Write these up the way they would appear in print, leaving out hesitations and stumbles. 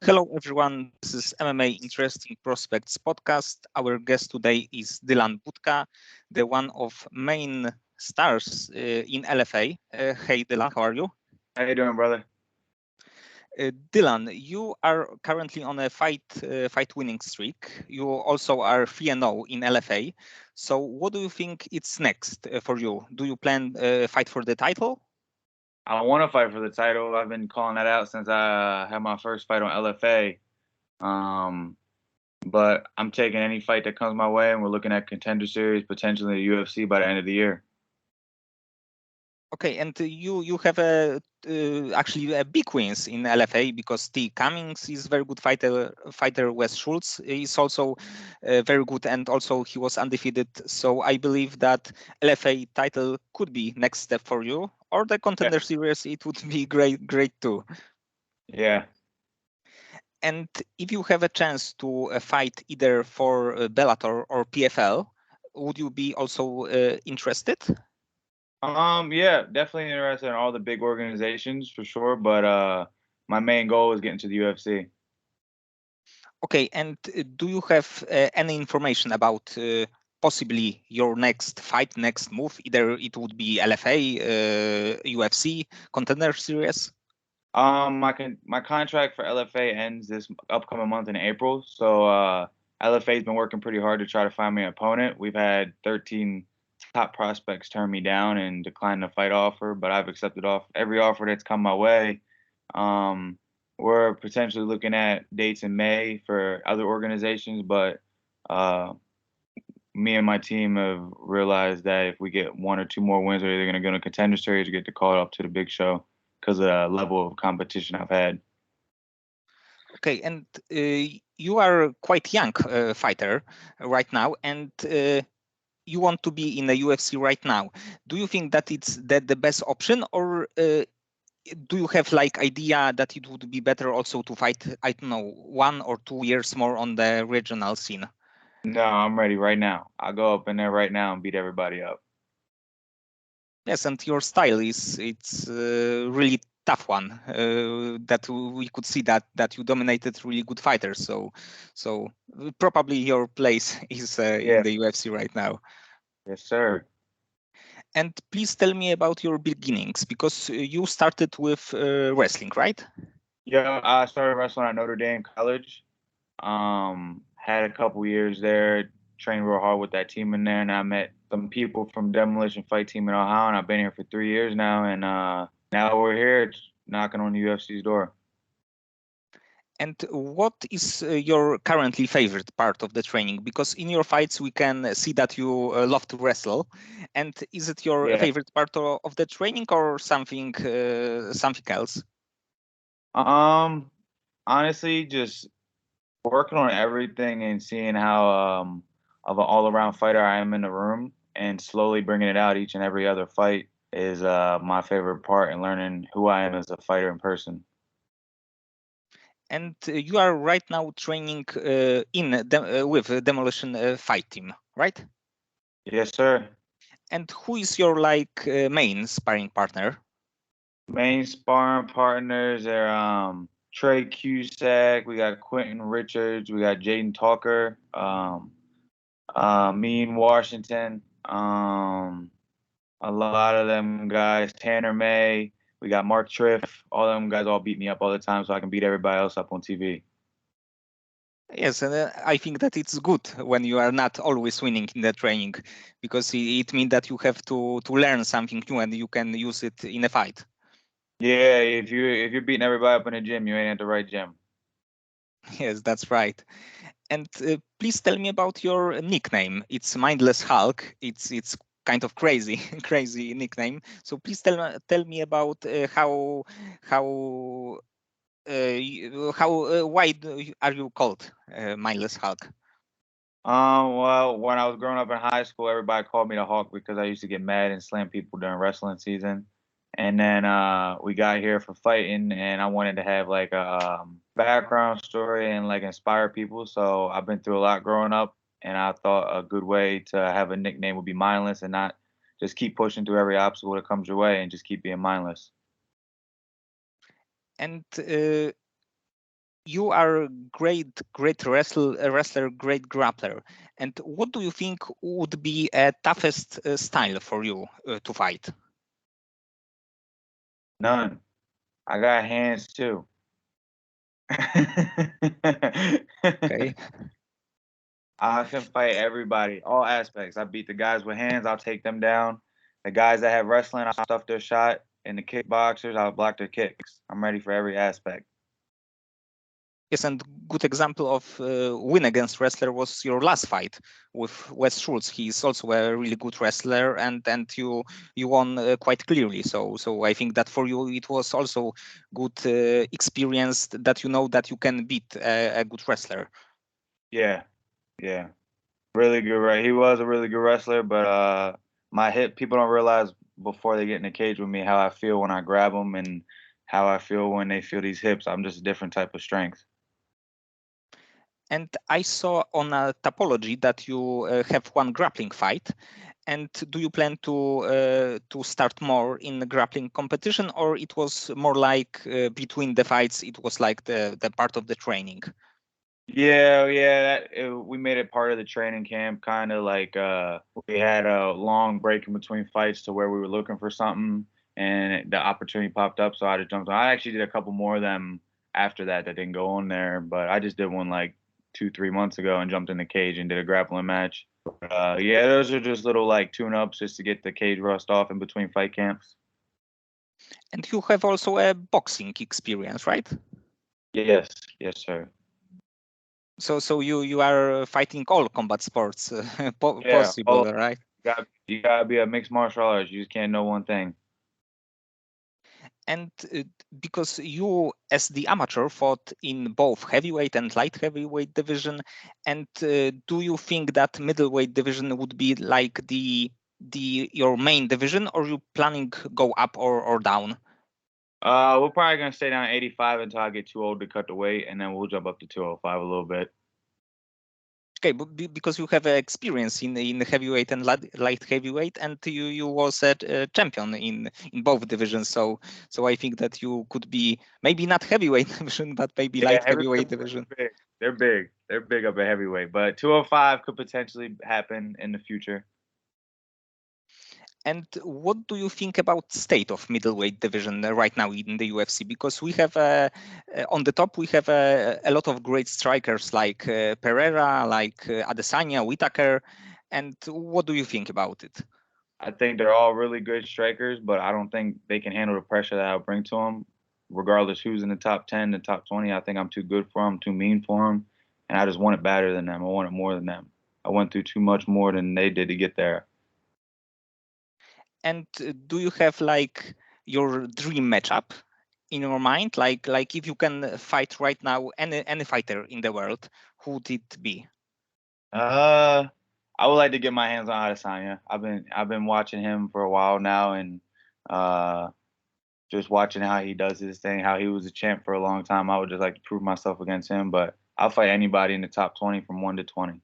Hello, everyone. This is MMA Interesting Prospects podcast. Our guest today is Dylan Budka, the one of main stars in LFA. Hey, Dylan, how are you? How you doing, brother? Dylan, you are currently on a fight winning streak. You also are 3-0 in LFA. So, what do you think it's next for you? Do you plan fight for the title? I want to fight for the title. I've been calling that out since I had my first fight on LFA. Um, but I'm taking any fight that comes my way, and we're looking at contender series, potentially the UFC by the end of the year. Okay, and you have actually a big wins in LFA because T. Cummings is very good fighter. Fighter Wes Schultz is also very good, and also he was undefeated. So I believe that LFA title could be next step for you, or the Yeah. contender series. It would be great too. Yeah. And if you have a chance to fight either for Bellator or PFL, would you be also interested? Yeah, definitely interested in all the big organizations for sure. But my main goal is getting to the UFC. Okay, and do you have any information about possibly your next fight, next move? Either it would be LFA, UFC, Contender Series. My contract for LFA ends this upcoming month in April, so LFA's been working pretty hard to try to find me an opponent. We've had 13 top prospects turn me down and decline the fight offer, but I've accepted off every offer that's come my way. Um, we're potentially looking at dates in May for other organizations, but uh, me and my team have realized that if we get one or two more wins, we're either going to go to contender series or get to call up to the big show because of the level of competition I've had. Okay, and you are quite young fighter right now, and you want to be in the UFC right now. Do you think that it's the best option, or do you have like idea that it would be better also to fight, I don't know, 1 or 2 years more on the regional scene? No, I'm ready right now. I'll go up in there right now and beat everybody up. Yes, and your style is it's really tough one. That we could see that you dominated really good fighters. So probably your place is in Yeah, the UFC right now. yes, sir. And please tell me about your beginnings because you started with wrestling, right? Yeah, I started wrestling at Notre Dame College. Had a couple years there, trained real hard with that team in there, and I met some people from Demolition Fight Team in Ohio, and I've been here for 3 years now, and now we're here, knocking on the UFC's door. And what is your currently favorite part of the training? Because in your fights, we can see that you love to wrestle. And is it your Yeah. favorite part of the training or something else? Um, Honestly, just working on everything and seeing how of an all around fighter I am in the room and slowly bringing it out each and every other fight is my favorite part and learning who I am as a fighter in person. And you are right now training with Demolition Fight Team, right? Yes, sir. And who is your like main sparring partner? Main sparring partners are Trey Cusack, we got Quentin Richards, we got Jaden Talker, Mean Washington, a lot of them guys, Tanner May, we got Mark Triff, all them guys all beat me up all the time so I can beat everybody else up on TV. Yes, and I think that it's good when you are not always winning in the training, because it means that you have to learn something new and you can use it in a fight. Yeah, if you're beating everybody up in the gym, you ain't at the right gym. Yes, that's right. And please tell me about your nickname. It's Mindless Hulk. It's kind of crazy, crazy nickname. So please tell me about how why are you called Mindless Hulk? Well, when I was growing up in high school, everybody called me the Hawk because I used to get mad and slam people during wrestling season. And then we got here for fighting, and I wanted to have like a background story and like inspire people. So I've been through a lot growing up, and I thought a good way to have a nickname would be mindless and not just keep pushing through every obstacle that comes your way and just keep being mindless. And you are a great wrestler, great grappler. And what do you think would be a toughest style for you to fight? None. I got hands too. Okay. I can fight everybody, all aspects. I beat the guys with hands, I'll take them down. The guys that have wrestling, I'll stuff their shot. And the kickboxers, I'll block their kicks. I'm ready for every aspect. Yes, and good example of win against wrestler was your last fight with Wes Schultz. He's also a really good wrestler, and you won quite clearly. So I think that for you it was also good experience that you know that you can beat a good wrestler. Yeah, yeah. Really good, right? He was a really good wrestler, but my hip, people don't realize before they get in the cage with me how I feel when I grab them and how I feel when they feel these hips. I'm just a different type of strength. And I saw on a topology that you have one grappling fight. And do you plan to start more in the grappling competition, or it was more like between the fights? It was like the part of the training. Yeah, yeah, we made it part of the training camp, kind of like we had a long break in between fights to where we were looking for something, and the opportunity popped up, so I just jumped on. I actually did a couple more of them after that didn't go on there, but I just did one like 2, 3 months ago and jumped in the cage and did a grappling match. Yeah, those are just little like tune-ups just to get the cage rust off in between fight camps. And you have also a boxing experience, right? Yes, yes, sir. So you are fighting all combat sports Yeah, possible, right? you gotta be a mixed martial arts. You just can't know one thing. And because you, as the amateur, fought in both heavyweight and light heavyweight division, and do you think that middleweight division would be like the your main division, or you planning go up or down? We're probably gonna stay down at 85 until I get too old to cut the weight, and then we'll jump up to 205 a little bit. Okay, but because you have experience in heavyweight and light heavyweight, and you was a champion in both divisions, so I think that you could be maybe not heavyweight division, but maybe Yeah, light heavyweight heavyweight's division. big. They're big. They're big up at heavyweight, but 205 could potentially happen in the future. And what do you think about state of middleweight division right now in the UFC? Because we have on the top we have a lot of great strikers like Pereira, like Adesanya, Whitaker. And what do you think about it? I think they're all really good strikers, but I don't think they can handle the pressure that I'll bring to them. Regardless who's in the top 10, the top 20, I think I'm too good for them, too mean for them, and I just want it better than them. I want it more than them. I went through too much more than they did to get there. And do you have like your dream matchup in your mind? Like if you can fight right now any fighter in the world, who would it be? Uh, I would like to get my hands on Adesanya. I've been watching him for a while now, and uh, just watching how he does his thing, how he was a champ for a long time. I would just like to prove myself against him, but I'll fight anybody in the top 20 from 1 to 20.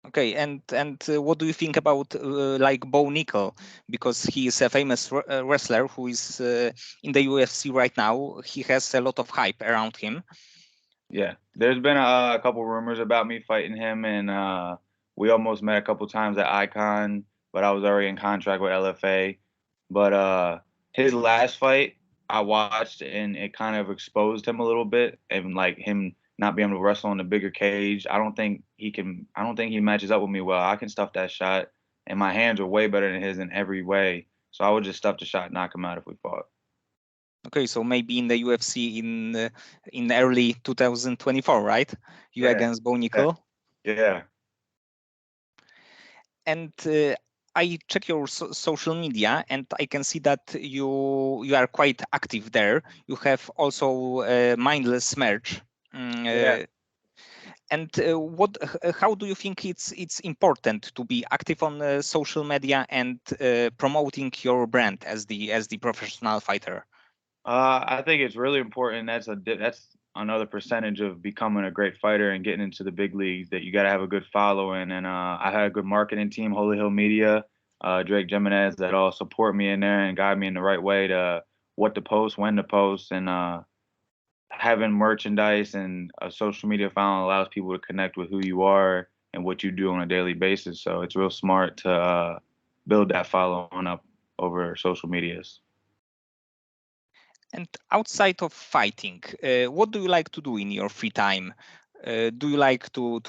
Okay, and what do you think about like Bo Nickel? Because he is a famous wrestler who is in the UFC right now. He has a lot of hype around him. Yeah, there's been a couple rumors about me fighting him, and we almost met a couple times at Icon, but I was already in contract with LFA. But his last fight I watched, and it kind of exposed him a little bit, and like him not being able to wrestle in the bigger cage. I don't think he can. I don't think he matches up with me well. I can stuff that shot, and my hands are way better than his in every way. So I would just stuff the shot, knock him out if we fought. Okay, so maybe in the UFC in early 2024, right? You Yeah, against Bo yeah, Nickel. yeah. And I check your social media, and I can see that you are quite active there. You have also Mindless merch. Yeah. And how do you think it's important to be active on social media and promoting your brand as the professional fighter? I think it's really important. That's another percentage of becoming a great fighter and getting into the big leagues. That you got to have a good following, and I had a good marketing team, Holy Hill Media, Drake Jimenez, that all support me in there and guide me in the right way to what to post, when to post, and having merchandise and a social media following allows people to connect with who you are and what you do on a daily basis. So it's real smart to build that following up over social medias. And outside of fighting, what do you like to do in your free time? Do you like to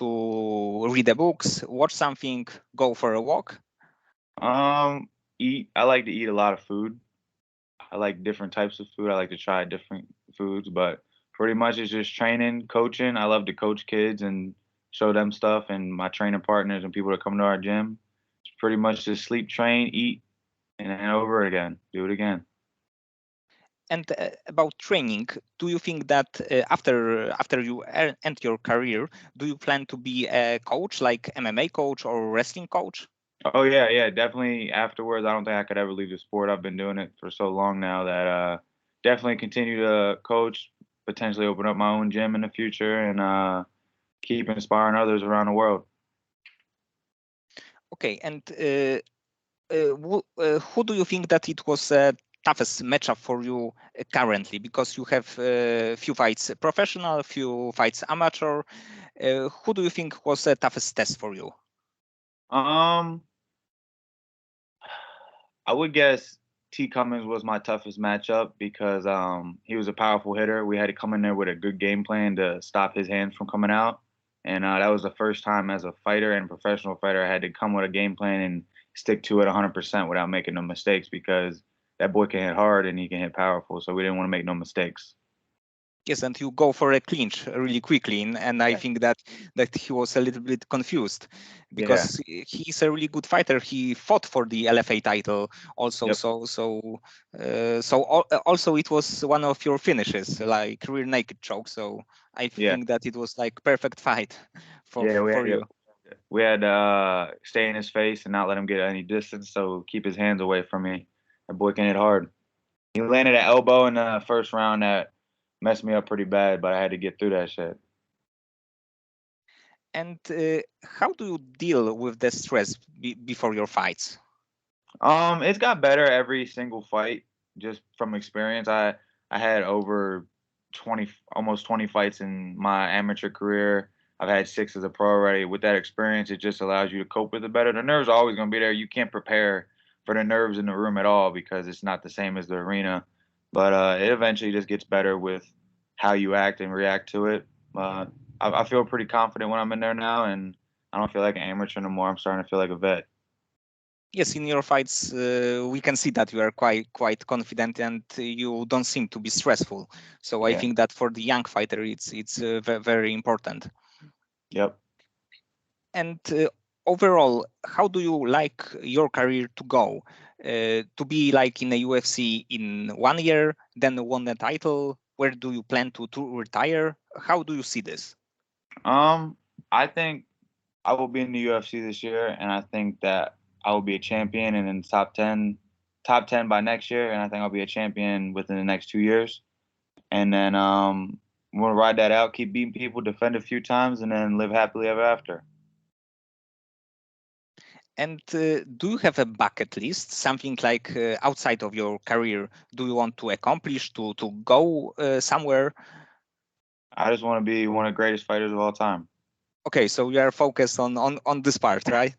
read the books, watch something, go for a walk? Eat. I like to eat a lot of food. I like different types of food. I like to try different foods, but pretty much it's just training, coaching. I love to coach kids and show them stuff and my training partners and people that come to our gym. It's pretty much just sleep, train, eat, and then over again. Do it again. And about training, do you think that after you end your career, do you plan to be a coach, like MMA coach or wrestling coach? Oh yeah, yeah, definitely afterwards. I don't think I could ever leave the sport. I've been doing it for so long now that definitely continue to coach, potentially open up my own gym in the future and keep inspiring others around the world. Okay, and who do you think that it was toughest matchup for you currently? Because you have few fights professional, few fights amateur. Who do you think was the toughest test for you? Um, I would guess T Cummins was my toughest matchup because he was a powerful hitter. We had to come in there with a good game plan to stop his hands from coming out, and that was the first time as a fighter and a professional fighter I had to come with a game plan and stick to it 100% without making no mistakes because that boy can hit hard and he can hit powerful, so we didn't want to make no mistakes. Yes, and you go for a clinch really quickly, and I Yeah. think that he was a little bit confused Yeah. because he's a really good fighter. He fought for the LFA title also, Yep. also it was one of your finishes, like rear naked choke. So I Yeah. think that it was like perfect fight Yeah. for you. We had to stay in his face and not let him get any distance, so keep his hands away from me. That boy can hit hard. He landed an elbow in the first round that messed me up pretty bad, but I had to get through that shit. And how do you deal with the stress before your fights? It's got better every single fight, just from experience. I had over 20, almost 20 fights in my amateur career. I've had six as a pro already. With that experience, it just allows you to cope with it better. The nerves are always going to be there. You can't prepare for the nerves in the room at all because it's not the same as the arena. But it eventually just gets better with how you act and react to it. Uh, I feel pretty confident when I'm in there now, and I don't feel like an amateur no more. I'm starting to feel like a vet. Yes, in your fights, we can see that you are quite confident and you don't seem to be stressful. So I Yeah. think that for the young fighter, it's very important. Yep. And overall, how do you like your career to go? To be like in a UFC in 1 year, then won a title? Where do you plan to retire? How do you see this? Um, I think I will be in the UFC this year, and I think that I will be a champion and in top ten by next year, and I think I'll be a champion within the next 2 years. And then we'll ride that out, keep beating people, defend a few times, and then live happily ever after. And do you have a bucket list, something like outside of your career? Do you want to accomplish to go somewhere? I just want to be one of the greatest fighters of all time. Okay, so you are focused on this part, right?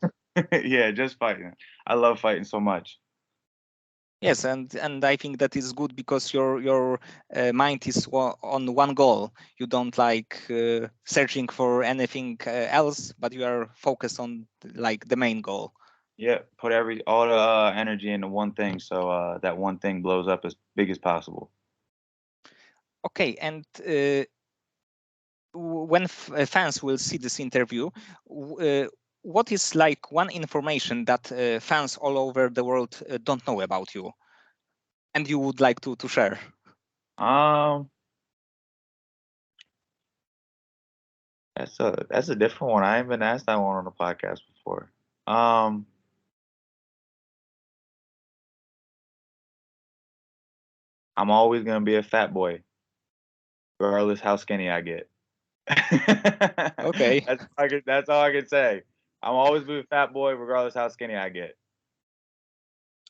Yeah, just fighting. I love fighting so much. Yes, and I think that is good because your mind is on one goal. You don't like searching for anything else, but you are focused on like the main goal. Yeah, put all the energy into one thing, so that one thing blows up as big as possible. Okay, and when fans will see this interview, what is like one information that fans all over the world don't know about you, and you would like to share? Um, that's a different one. I ain't been asked that one on the podcast before. Um, I'm always gonna be a fat boy, regardless how skinny I get. Okay, That's all I can say. I'm always be a fat boy, regardless how skinny I get.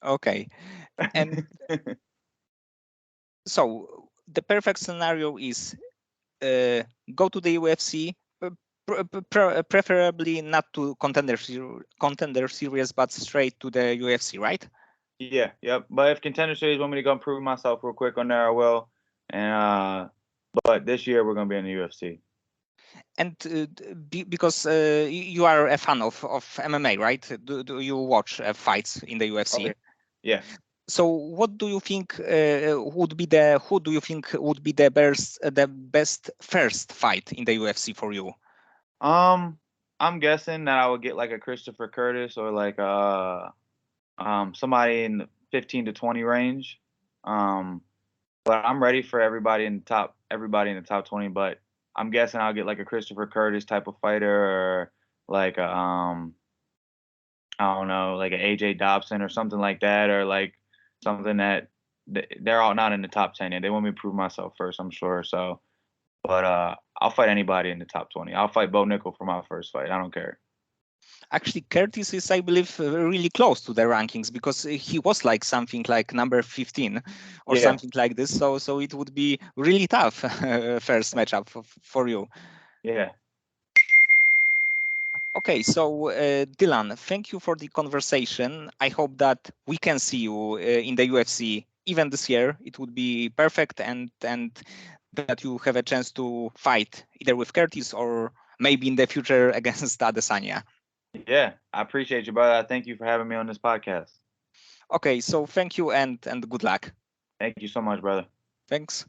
okay, and so. the perfect scenario is go to the UFC, preferably not to contender series, but straight to the UFC, right? Yeah, yep. But if Contender Series want me to go improve myself real quick on there, I will. And but this year we're gonna be in the UFC. And because you are a fan of MMA, right? Do you watch fights in the UFC? Okay. Yeah. So what do you think who do you think would be the best first fight in the UFC for you? I'm guessing that I would get like a Christopher Curtis or like somebody in the 15 to 20 range. But I'm ready for everybody in the top 20, but I'm guessing I'll get like a Christopher Curtis type of fighter or like a I don't know, like an AJ Dobson or something like that, or like something that they're all not in the top 10 yet. They want me to prove myself first, I'm sure. So, but I'll fight anybody in the top 20. I'll fight Bo Nickel for my first fight. I don't care. Actually, Curtis is, I believe, really close to the rankings because he was like something like number 15 or Yeah. something like this. So it would be really tough first matchup for you. Yeah. Okay, so Dylan, thank you for the conversation. I hope that we can see you in the UFC even this year. It would be perfect, and that you have a chance to fight either with Curtis or maybe in the future against Adesanya. Yeah. I appreciate you, brother. Thank you for having me on this podcast. Okay, so thank you and good luck. Thank you so much, brother. Thanks.